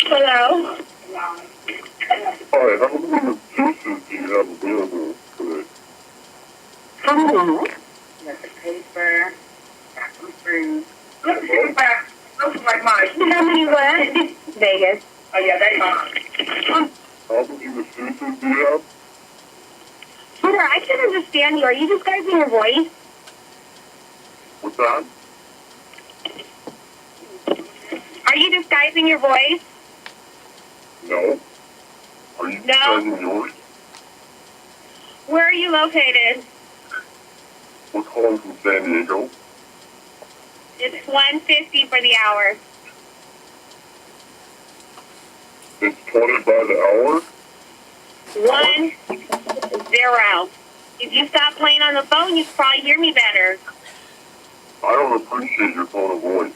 Hello? Hi, how many juices do you have available today? Hello? Got the paper, got some fruit. Look at the back. Those are like mine. How many what? Vegas. Oh, yeah, they are. How many juices do you have? Peter, I can't understand you. Are you disguising your voice? What's that? Are you disguising your voice? No. Are you No. charging yours? Where are you located? We're calling from San Diego. It's 150 for the hour. It's 20 by the hour? 1-0. If you stop playing on the phone, you can probably hear me better. I don't appreciate your tone of voice.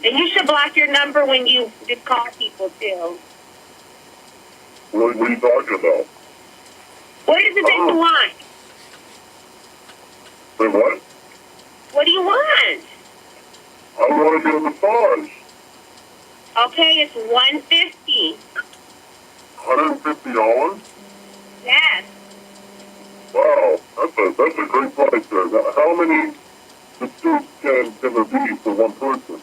And you should block your number when you just call people, too. What are you talking about? What is it that you want? Say what? What do you want? I want to get a massage. Okay, it's 150. $150? Yes. Wow, that's a great price there. Now, how many masseuse can there be for one person?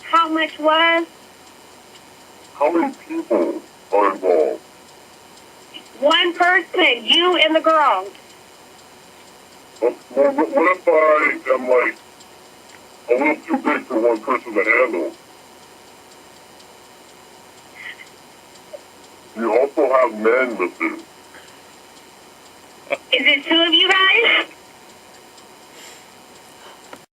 How much was? How many people are involved? One person, you and the girl. Well, what if I am like a little too big for one person to handle? You also have men masseuse. Is it two of you guys?